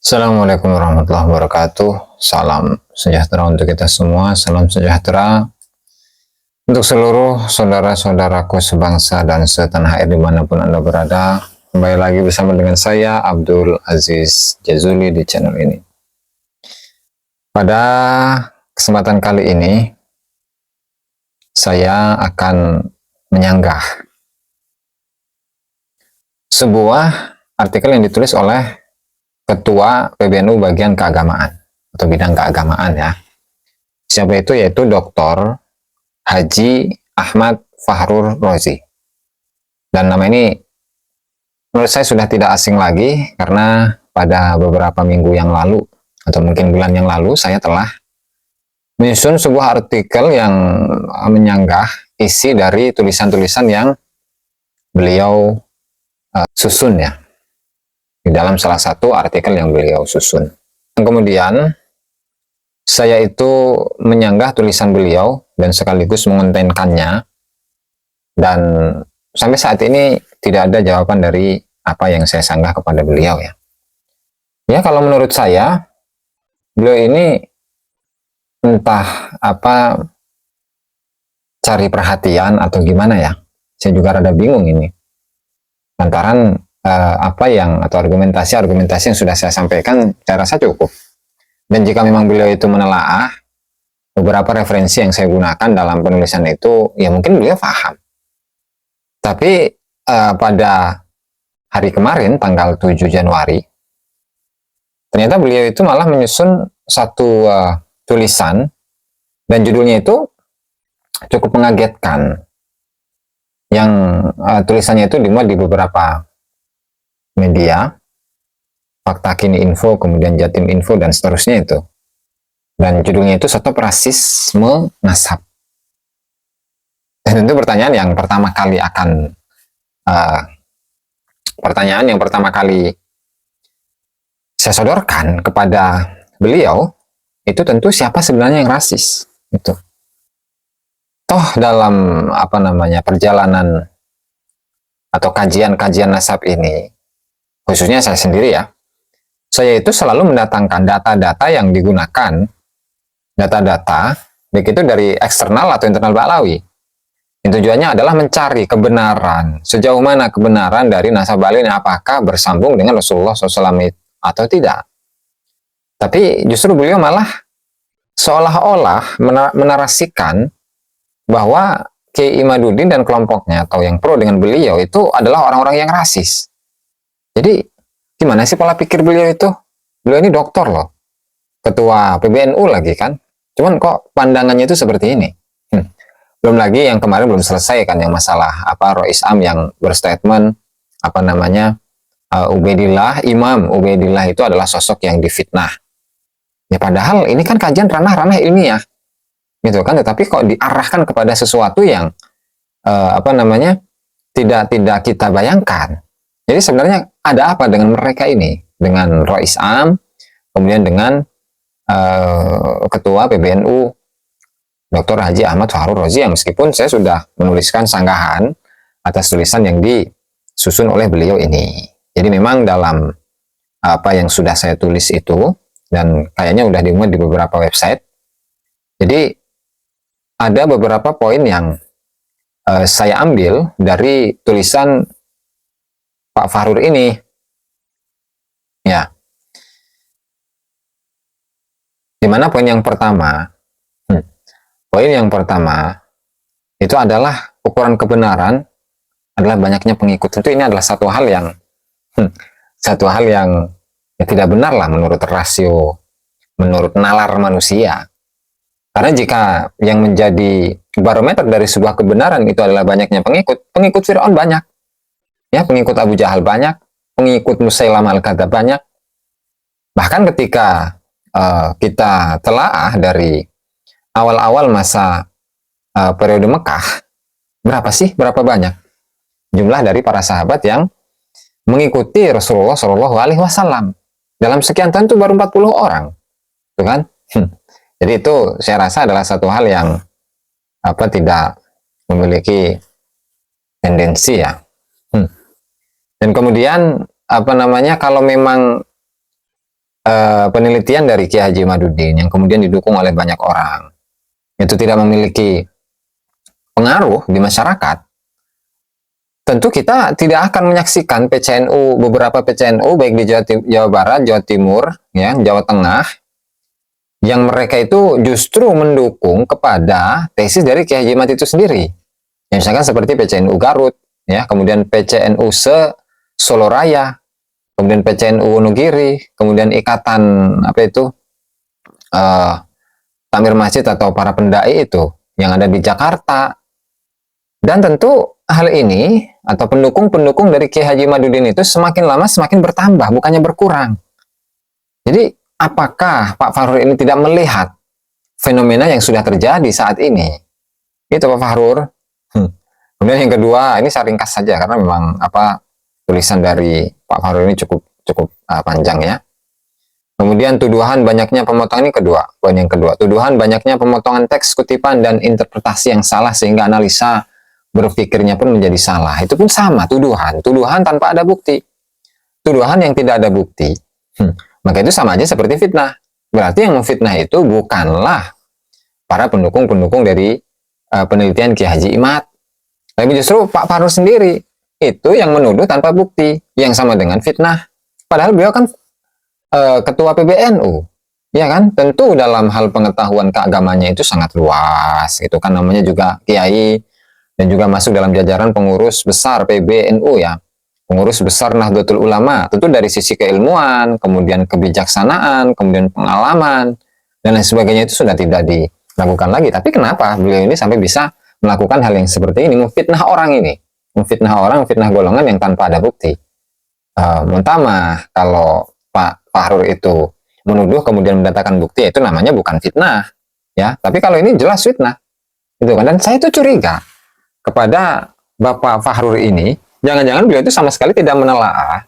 Assalamualaikum warahmatullahi wabarakatuh. Salam sejahtera untuk kita semua. Salam sejahtera untuk seluruh saudara-saudaraku sebangsa dan setanah air dimanapun Anda berada. Kembali lagi bersama dengan saya, Abdul Aziz Jazuli, di channel ini. Pada kesempatan kali ini, saya akan menyanggah sebuah artikel yang ditulis oleh Ketua PBNU bagian keagamaan atau bidang keagamaan ya. Siapa itu? Yaitu Dr. Haji Ahmad Fahrur Razi. Dan nama ini menurut saya sudah tidak asing lagi karena pada beberapa minggu yang lalu atau mungkin bulan yang lalu saya telah menyusun sebuah artikel yang menyanggah isi dari tulisan-tulisan yang beliau susun ya, di dalam salah satu artikel yang beliau susun. Dan kemudian saya itu menyanggah tulisan beliau dan sekaligus mengontenkannya, dan sampai saat ini tidak ada jawaban dari apa yang saya sanggah kepada beliau ya. Ya, kalau menurut saya beliau ini entah apa cari perhatian atau gimana ya. Saya juga rada bingung ini. Lantaran apa yang atau argumentasi yang sudah saya sampaikan saya rasa cukup. Dan jika memang beliau itu menelaah beberapa referensi yang saya gunakan dalam penulisan itu, ya mungkin beliau paham. Tapi pada hari kemarin, tanggal 7 Januari, ternyata beliau itu malah menyusun satu tulisan, dan judulnya itu cukup mengagetkan. Yang tulisannya itu dimuat di beberapa media, Fakta Kini Info, kemudian Jatim Info, dan seterusnya itu. Dan judulnya itu Stop Rasisme Nasab. Dan tentu pertanyaan yang pertama kali saya sodorkan kepada beliau itu tentu siapa sebenarnya yang rasis itu. Toh dalam perjalanan atau kajian-kajian nasab ini, khususnya saya sendiri ya, saya itu selalu mendatangkan data-data yang digunakan, data-data baik itu dari eksternal atau internal Ba'alawi. Yang tujuannya adalah mencari kebenaran, sejauh mana kebenaran dari nasab Ba'alawi ini, apakah bersambung dengan Rasulullah SAW atau tidak. Tapi justru beliau malah seolah-olah menarasikan bahwa Kiai Imaduddin dan kelompoknya atau yang pro dengan beliau itu adalah orang-orang yang rasis. Jadi gimana sih pola pikir beliau itu? Beliau ini doktor loh, ketua PBNU lagi kan. Cuman kok pandangannya itu seperti ini. Belum lagi yang kemarin belum selesai kan, yang masalah Rois Am yang berstatement Imam Ubaidillah itu adalah sosok yang difitnah. Ya padahal ini kan kajian ranah-ranah ilmiah, gitu kan. Tetapi kok diarahkan kepada sesuatu yang tidak kita bayangkan. Jadi sebenarnya ada apa dengan mereka ini, dengan Rois Am, kemudian dengan Ketua PBNU Dr. Haji Ahmad Fahrur Razi, yang meskipun saya sudah menuliskan sanggahan atas tulisan yang disusun oleh beliau ini. Jadi memang dalam apa yang sudah saya tulis itu, dan kayaknya udah dimuat di beberapa website, jadi ada beberapa poin yang saya ambil dari tulisan Pak Fahrur ini. Ya. Dimana poin yang pertama? Poin yang pertama itu adalah ukuran kebenaran adalah banyaknya pengikut. Tentu ini adalah satu hal yang ya tidak benar lah menurut rasio, menurut nalar manusia. Karena jika yang menjadi barometer dari sebuah kebenaran itu adalah banyaknya pengikut, pengikut Fir'aun banyak. Ya, pengikut Abu Jahal banyak, pengikut Musailamah Al-Kadzdzab banyak. Bahkan ketika kita telaah dari awal-awal masa periode Mekah, berapa banyak jumlah dari para sahabat yang mengikuti Rasulullah Shallallahu Alaihi Wasallam. Dalam sekian tahun itu baru 40 orang, tuh kan? Jadi itu saya rasa adalah satu hal yang tidak memiliki tendensi ya. Dan kemudian kalau memang penelitian dari Kiai Haji Imaduddin yang kemudian didukung oleh banyak orang, itu tidak memiliki pengaruh di masyarakat, tentu kita tidak akan menyaksikan PCNU, beberapa PCNU baik di Jawa Barat, Jawa Timur, ya, Jawa Tengah, yang mereka itu justru mendukung kepada tesis dari Kiai Haji Imad itu sendiri. Ya, misalkan seperti PCNU Garut, ya, kemudian PCNU Solo Raya, kemudian PCNU Wonogiri, kemudian ikatan apa itu Takmir Masjid atau para pendai itu yang ada di Jakarta. Dan tentu hal ini atau pendukung-pendukung dari Kiai Haji Imaduddin itu semakin lama semakin bertambah, bukannya berkurang. Jadi apakah Pak Fahrur ini tidak melihat fenomena yang sudah terjadi saat ini? Itu Pak Fahrur. Kemudian yang kedua, ini saya ringkas saja karena memang tulisan dari Pak Fahrur ini cukup panjang ya. Kemudian tuduhan banyaknya pemotongan, ini kedua, poin yang kedua. Tuduhan banyaknya pemotongan teks, kutipan, dan interpretasi yang salah sehingga analisa berpikirnya pun menjadi salah. Itu pun sama, tuduhan tanpa ada bukti. Tuduhan yang tidak ada bukti, maka itu sama aja seperti fitnah. Berarti yang memfitnah itu bukanlah para pendukung-pendukung dari penelitian Kiai Haji Imad, tapi justru Pak Fahrur sendiri itu yang menuduh tanpa bukti, yang sama dengan fitnah. Padahal beliau kan ketua PBNU, ya kan? Tentu dalam hal pengetahuan keagamannya itu sangat luas, itu kan namanya juga kiai dan juga masuk dalam jajaran pengurus besar PBNU ya, pengurus besar Nahdlatul Ulama. Tentu dari sisi keilmuan, kemudian kebijaksanaan, kemudian pengalaman dan lain sebagainya itu sudah tidak dilakukan lagi. Tapi kenapa beliau ini sampai bisa melakukan hal yang seperti ini, memfitnah orang ini, memfitnah golongan yang tanpa ada bukti. Pertama, kalau Pak Fahrur itu menuduh kemudian mendatangkan bukti, itu namanya bukan fitnah, ya. Tapi kalau ini jelas fitnah, itu kan. Dan saya itu curiga kepada Bapak Fahrur ini, jangan-jangan beliau itu sama sekali tidak menelaah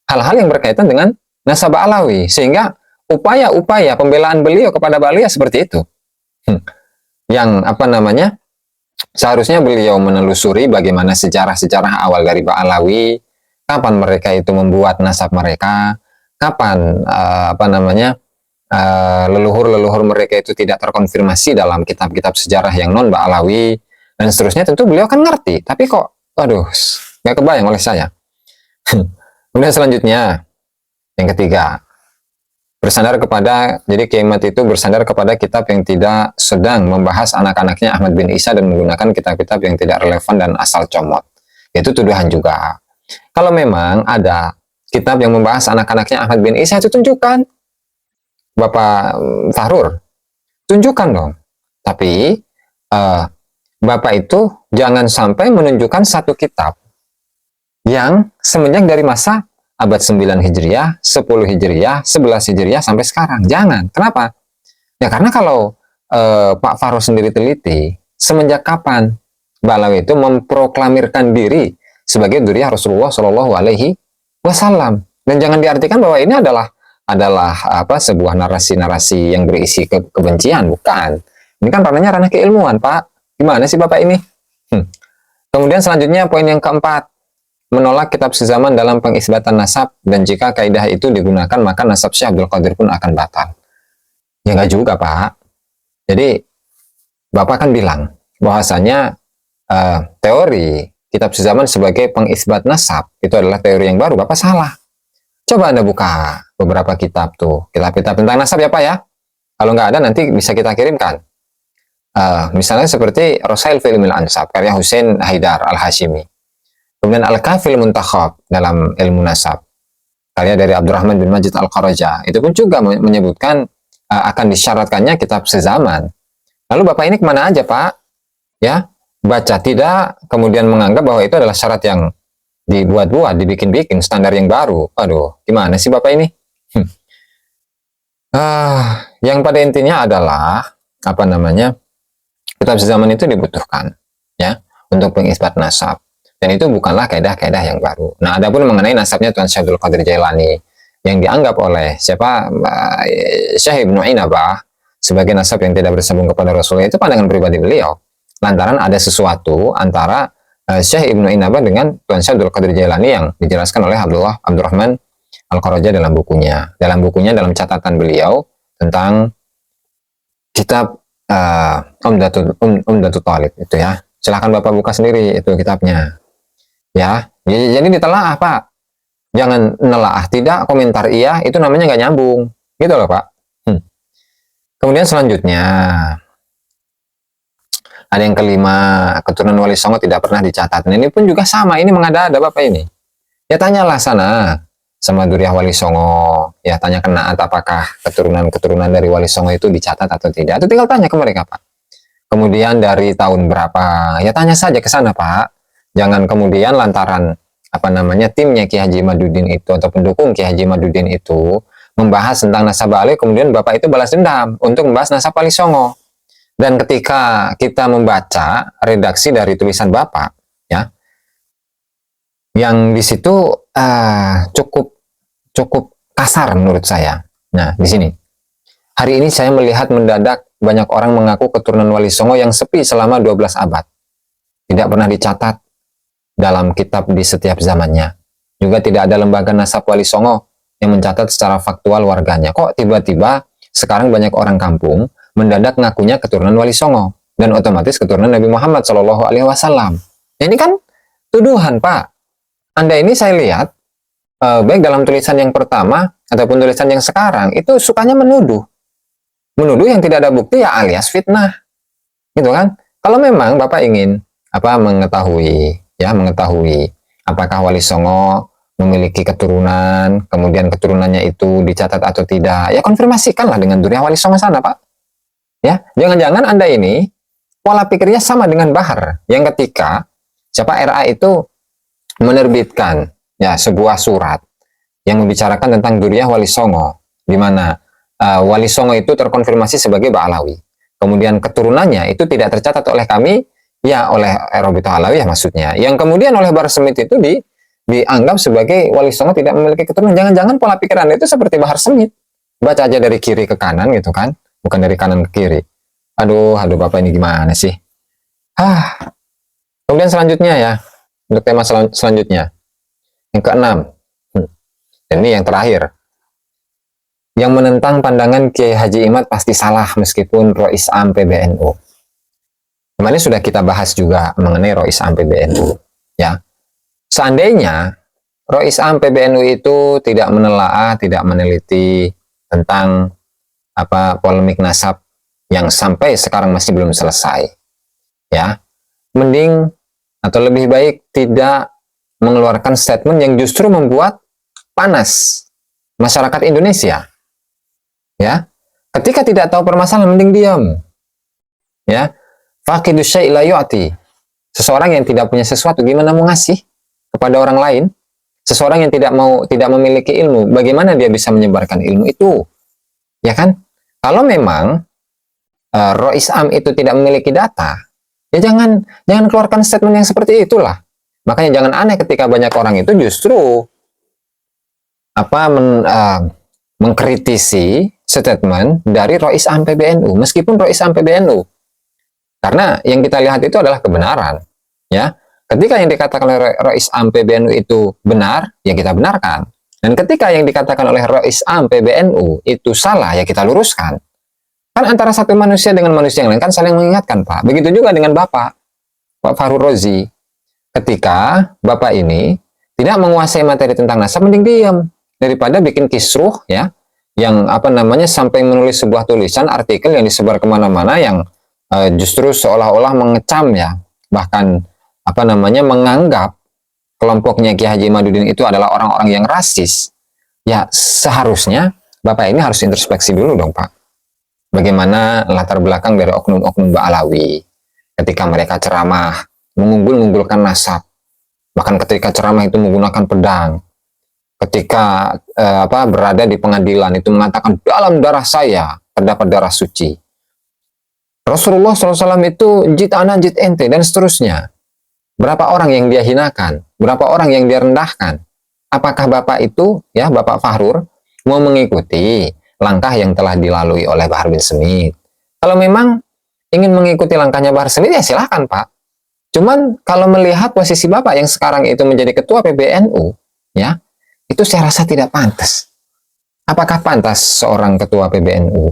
hal-hal yang berkaitan dengan nasabah Alawi, sehingga upaya-upaya pembelaan beliau kepada beliau seperti itu. Yang seharusnya beliau menelusuri bagaimana sejarah-sejarah awal dari Pak Alawi, kapan mereka itu membuat nasab mereka, kapan leluhur-leluhur mereka itu tidak terkonfirmasi dalam kitab-kitab sejarah yang non Ba'alawi dan seterusnya. Tentu beliau kan ngerti, tapi kok nggak kebayang oleh saya. Kemudian selanjutnya yang ketiga, jadi Kiai Imad itu bersandar kepada kitab yang tidak sedang membahas anak-anaknya Ahmad bin Isa dan menggunakan kitab-kitab yang tidak relevan dan asal comot. Itu tuduhan juga. Kalau memang ada kitab yang membahas anak-anaknya Ahmad bin Isa, itu tunjukkan. Bapak Fahrur, tunjukkan dong. Tapi Bapak itu jangan sampai menunjukkan satu kitab yang semenjak dari masa abad 9 Hijriah, 10 Hijriah, 11 Hijriah sampai sekarang. Jangan. Kenapa? Ya karena kalau Pak Fahrur sendiri teliti, semenjak kapan Ba'alawi itu memproklamirkan diri sebagai dzurriyyah Rasulullah Shallallahu Alaihi Wasallam. Dan jangan diartikan bahwa ini adalah sebuah narasi-narasi yang berisi kebencian, bukan. Ini kan ranah keilmuan, Pak. Gimana sih Bapak ini? Kemudian selanjutnya poin yang keempat, menolak kitab sezaman dalam pengisbatan nasab, dan jika kaidah itu digunakan maka nasab Syekh Abdul Qadir pun akan batal. Ya enggak juga, Pak. Jadi Bapak kan bilang bahwasanya teori kitab sezaman sebagai pengisbat nasab itu adalah teori yang baru. Bapak salah. Coba Anda buka beberapa kitab tuh, kitab-kitab tentang nasab ya Pak ya. Kalau nggak ada nanti bisa kita kirimkan. Misalnya seperti Rasail fil Ilmil Ansab karya Husain Haidar Al-Hashimi. Kemudian Al-Kafil Muntakhab dalam ilmu nasab karya dari Abdurrahman bin Majid Al-Qaraja. Itu pun juga menyebutkan akan disyaratkannya kitab sezaman. Lalu Bapak ini kemana aja Pak? Ya, baca tidak, kemudian menganggap bahwa itu adalah syarat yang dibuat-buat, dibikin-bikin, standar yang baru. Aduh, gimana sih Bapak ini? Yang pada intinya adalah kitab sezaman itu dibutuhkan ya untuk pengisbat nasab, dan itu bukanlah kaidah-kaidah yang baru. Nah, adapun mengenai nasabnya Tuan Syekh Abdul Qadir Jailani yang dianggap oleh Syekh Ibnu Inabah sebagai nasab yang tidak bersambung kepada Rasulullah, itu pandangan pribadi beliau. Lantaran ada sesuatu antara Syekh Ibnu Inabah dengan Tuan Syekh Abdul Qadir Jailani yang dijelaskan oleh Abdurrahman Al-Kharaja dalam bukunya. Dalam catatan beliau tentang kitab Umdatul Thalib itu ya. Silahkan Bapak buka sendiri itu kitabnya. Ya, jadi ditelaah Pak. Jangan nelaah, tidak komentar iya, itu namanya nggak nyambung. Gitu loh Pak. Kemudian selanjutnya, ada yang kelima, keturunan Wali Songo tidak pernah dicatat. Nah, ini pun juga sama, ini mengada-ada Bapak ini. Ya tanyalah sana sama Duriah Wali Songo, ya tanya ke Naat apakah keturunan dari Wali Songo itu dicatat atau tidak. Atau tinggal tanya ke mereka Pak. Kemudian dari tahun berapa, ya tanya saja ke sana Pak. Jangan kemudian lantaran timnya Ki Haji Imaduddin itu atau pendukung Ki Haji Imaduddin itu membahas tentang nasab balik, kemudian Bapak itu balas dendam untuk membahas nasab Wali Songo. Dan ketika kita membaca redaksi dari tulisan Bapak, ya, yang di situ cukup kasar menurut saya. Nah, di sini. Hari ini saya melihat mendadak banyak orang mengaku keturunan Wali Songo yang sepi selama 12 abad. Tidak pernah dicatat dalam kitab di setiap zamannya. Juga tidak ada lembaga nasab Wali Songo yang mencatat secara faktual warganya. Kok tiba-tiba sekarang banyak orang kampung mendadak ngakunya keturunan Wali Songo dan otomatis keturunan Nabi Muhammad Shallallahu Alaihi Wasallam. Ini kan tuduhan Pak. Anda ini saya lihat baik dalam tulisan yang pertama ataupun tulisan yang sekarang itu sukanya menuduh yang tidak ada bukti ya alias fitnah, gitu kan? Kalau memang Bapak ingin mengetahui apakah Wali Songo memiliki keturunan, kemudian keturunannya itu dicatat atau tidak, ya konfirmasikanlah dengan Duriah Wali Songo sana Pak. Ya, jangan-jangan Anda ini pola pikirnya sama dengan Bahar yang ketika RA itu menerbitkan ya sebuah surat yang membicarakan tentang Duriah Wali Songo, di mana Wali Songo itu terkonfirmasi sebagai Ba'alawi. Kemudian keturunannya itu tidak tercatat oleh kami, ya oleh Robito Alawiyah maksudnya. Yang kemudian oleh Bahar Smith itu dianggap sebagai Wali Songo tidak memiliki keturunan. Jangan-jangan pola pikiran itu seperti Bahar Smith. Baca aja dari kiri ke kanan gitu kan. Bukan dari kanan ke kiri. Aduh Bapak ini gimana sih? Kemudian selanjutnya ya, untuk tema selanjutnya. Yang keenam. Dan ini yang terakhir. Yang menentang pandangan Kiai Haji Imad pasti salah meskipun Rois Am PBNU. Kemarin sudah kita bahas juga mengenai Rois Am PBNU. Ya. Seandainya Rois Am PBNU itu tidak menelaah, tidak meneliti tentang polemik nasab yang sampai sekarang masih belum selesai, ya mending atau lebih baik tidak mengeluarkan statement yang justru membuat panas masyarakat Indonesia, ya ketika tidak tahu permasalahan mending diam, ya faqidu syai' la yu'ti. Seseorang yang tidak punya sesuatu gimana mau ngasih kepada orang lain? Seseorang yang tidak memiliki ilmu, bagaimana dia bisa menyebarkan ilmu itu, ya kan? Kalau memang Rois Am itu tidak memiliki data, ya jangan keluarkan statement yang seperti itulah. Makanya jangan aneh ketika banyak orang itu justru mengkritisi statement dari Rois Am PBNU, meskipun Rois Am PBNU. Karena yang kita lihat itu adalah kebenaran, ya. Ketika yang dikatakan oleh Rois Am PBNU itu benar, ya kita benarkan. Dan ketika yang dikatakan oleh Rois Am PBNU itu salah, ya kita luruskan. Kan antara satu manusia dengan manusia yang lain kan saling mengingatkan, Pak. Begitu juga dengan Pak Fahru Rozi. Ketika Bapak ini tidak menguasai materi tentang nasab, mending diam. Daripada bikin kisruh, ya, yang sampai menulis sebuah tulisan, artikel yang disebar kemana-mana yang justru seolah-olah mengecam, ya, bahkan menganggap kelompoknya Ki Haji Imaduddin itu adalah orang-orang yang rasis. Ya, seharusnya Bapak ini harus introspeksi dulu dong, Pak. Bagaimana latar belakang dari oknum-oknum Ba'alawi ketika mereka ceramah, mengunggulkan nasab. Bahkan ketika ceramah itu menggunakan pedang. Ketika berada di pengadilan itu mengatakan dalam darah saya terdapat darah suci. Rasulullah SAW itu jit ana jit ente dan seterusnya. Berapa orang yang dia hinakan, berapa orang yang dia rendahkan. Apakah Bapak itu, ya Bapak Fahrur, mau mengikuti langkah yang telah dilalui oleh Bahar bin Smith? Kalau memang ingin mengikuti langkahnya Bahar Smith, ya silahkan Pak. Cuman kalau melihat posisi Bapak yang sekarang itu menjadi ketua PBNU, ya, itu saya rasa tidak pantas. Apakah pantas seorang ketua PBNU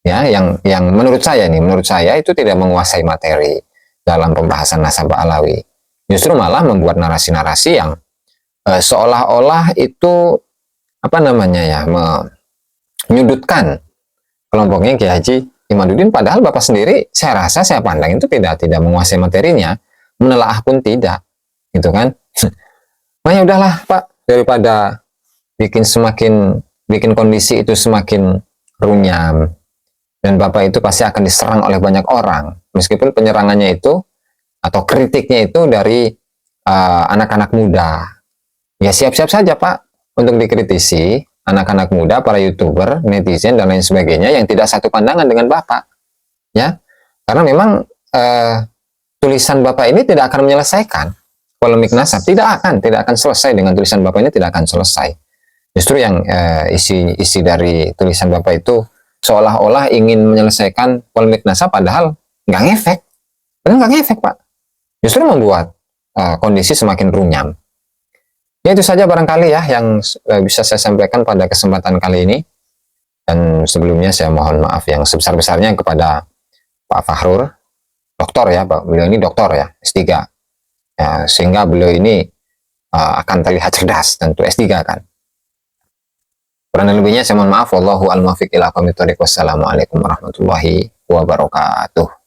ya yang menurut saya itu tidak menguasai materi dalam pembahasan nasabah alawi, justru malah membuat narasi-narasi yang seolah-olah itu apa namanya ya, menyudutkan kelompoknya Kiai Haji Imaduddin, padahal Bapak sendiri saya rasa, saya pandang itu tidak menguasai materinya, menelaah pun tidak, gitu kan. Makanya udahlah Pak, daripada bikin kondisi itu semakin runyam, dan Bapak itu pasti akan diserang oleh banyak orang, meskipun penyerangannya itu atau kritiknya itu dari anak-anak muda. Ya siap-siap saja Pak untuk dikritisi anak-anak muda, para YouTuber, netizen dan lain sebagainya yang tidak satu pandangan dengan Bapak. Ya. Karena memang tulisan Bapak ini tidak akan menyelesaikan polemik nasab, tidak akan selesai dengan tulisan Bapak ini, tidak akan selesai. Justru yang isi dari tulisan Bapak itu seolah-olah ingin menyelesaikan polemik nasab, padahal nggak ngefek. Padahal nggak ngefek Pak. Justru membuat kondisi semakin runyam. Ya itu saja barangkali ya yang bisa saya sampaikan pada kesempatan kali ini. Dan sebelumnya saya mohon maaf yang sebesar-besarnya kepada Pak Fahrur, doktor ya, beliau ini doktor ya, S3. Ya, sehingga beliau ini akan terlihat cerdas, tentu S3 kan. Kurang lebihnya saya mohon maaf. Wallahu a'lam bishawab. Wassalamualaikum warahmatullahi wabarakatuh.